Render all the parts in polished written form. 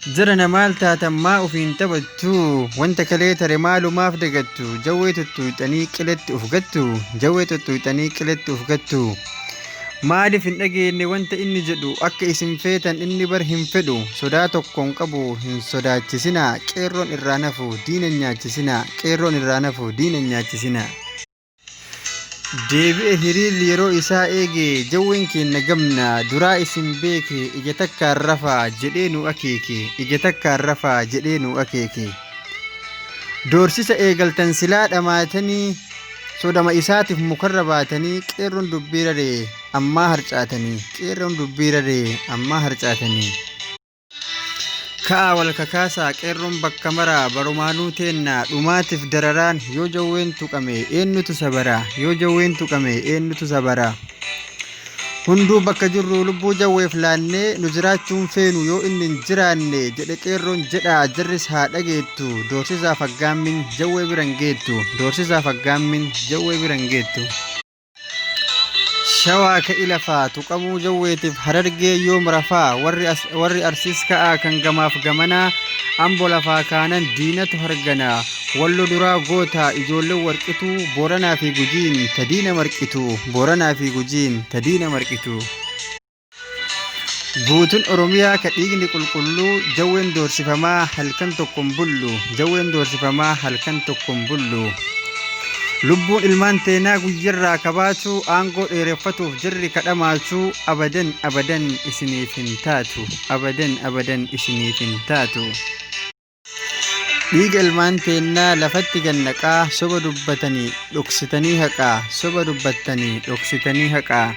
Jirana maal taatan maa ofiin taphattu wanta kalee tare maalumaaf dagattu jawwee tuttuuxanii qiletti uf gattu jawwee tuttuuxanii qiletti uf gattu maaliif hin dhageenye wanta inni jedhu akka isin feetan inni bar hin fedhu sodaa tokkoon qabu hin sodaachisinaa qeerroon irraa nafu diina nyaachisinaa qeerroon irraa nafu diina nyaachisinaa deebi'e hiriirri yeroo isaa eege jawween keenya gamna duraa isin beeke ija takkaan rafaa jedhee nu akeeke ija takkaan rafaa jedhee nu akeeke doorsisa eegaltan silaa dhamaatanii sodama isaatiif mukarra baatanii qeerroon dubbiiraree ammaa harcaatanii qeerroon dubbiiraree ammaa harcaatanii ka'a wal kakaasaa qeerroon bakka maraa barumaanuu teennaa dhumaatiif dararaan yoo jawween tuqame eenyutu sabara yoo jawween tuqame eenyutu sabara hunduu bakka jirru lubbuu jawweef laannee nu jiraachuun feenu yoo inni hin jiraanne jedhe qeerroon jedhaa jarris haa dhageettu doorsisaaf aggaammin jawwee biran geettu doorsisaaf aggaammin jawwee biran geettu shawaa ka ilafaa tuqamuu jawweetiif harargee yoom rafaa warri arsiis ka'aa kan gamaaf gamanaa ambo lafaa kaanan diinatu harganaa wallo duraa gootaa ijoolleen warqituu booranaa fi gujiin tadiina marqitu booranaa fi gujiin tadiina marqitu guutuun oromiyaa ka dhiigni qulqulluu jawween doorsifamaa halkan tokkon bullu jawween doorsifamaa halkan tokkon bullu lubbuun ilmaan teenaa guyyarraa kabaachuu aangoo dheereffatuuf jirri kadhamaachuu abadan abadan isiniif hin taatu abadan abadan isiniif hin taatu dhiiga ilmaan teenaa lafatti gannaqaa soba dubbatanii dhoksitanii haqaa soba dubbattanii dhoksitanii haqaa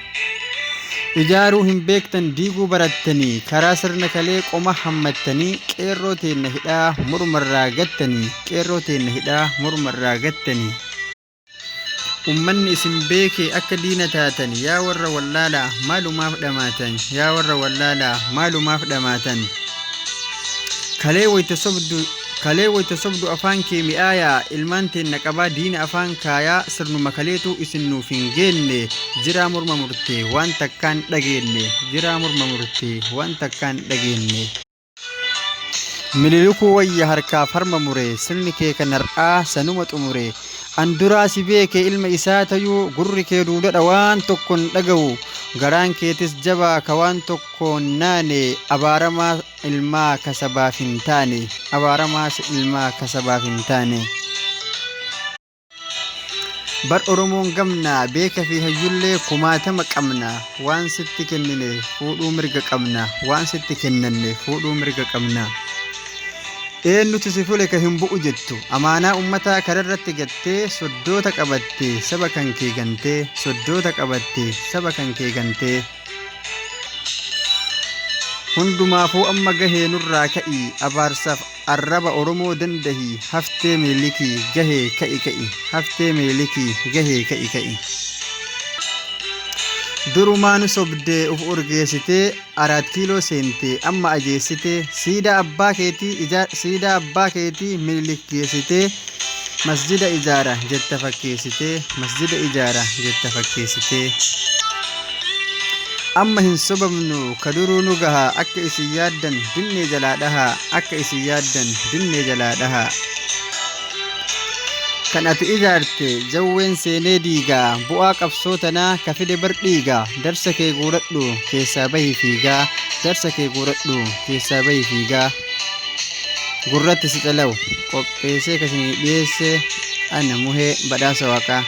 ijaaruu hin beektan diiguu barattanii karaa sirna kalee qoma hammattanii qeerroo teenna hidhaa mormarraa gattanii qeerroo teenna hidhaa mormarraa gattanii ummanni isin beeke akka diina taatan yaa warra wallaalaa maalumaaf dhamaatan yaa warra wallaalaa maalumaaf dhamaatan kalee wayta sobdu afaan kee mi'aayaa ilmaan teenna qabaa diina afaan kaayaa sirnuma kaleetu isin nuuf hin geenne jiraa morma murtee waan takkaan dhageenne jiraa morma murtee waan takkaan dhageenne mililikuu wayya harkaaf harma muree sirni kee kan har'aa sanuma xumuree anduraa si beeke ilma isaa tayuu gurri kee duudadha waan tokkon dhaga'u garaan keetis jabaa ka waan tokkoon naane abaaramaa ilmaa kasabaaf hin taane abaaramaa ilmaa kasabaaf hin taane bar oromoon gamna beeka fi hayyullee kumaatama qabna waan sitti kennine fuudhuu mirga qabna waan sitti kennanne fuudhuu mirga qabna eenyutu si fule ka hin bu'u jettu amaanaa ummataa kararratti gattee soddoota qabattee saba kan kee gantee soddoota qabattee saba kan kee gantee hundumaafuu amma gahee nurraa ka'ii abaarsaaf arraba oromoo dandahii haftee meelikii gahee ka'i ka'i haftee meelikii gahee ka'i ka'i durumaan sobdee uf urgeessitee 4 kiiloo seentee amma ajeessitee siidaa abbaa keetii mililik geessitee masjida ijaara jetta fakkeessitee masjida ijaara jetta fakkeessitee amma hin sobamnu ka duruu nu gahaa akka isin yaaddan dinnee jalaa dhahaa akka isin yaaddan dinnee jalaa dhahaa kan ati ijaarte jawween seenee diigaa bu'aa qabsoo tanaa ka fide bar dhiigaa darsa kee guuradhu keessaa bahii fiigaa darsa kee guuradhu keessaa bahii fiigaa gurratti si calawu qopheessee kasinii dhiyeesse ana muhee badhaasa waaqaa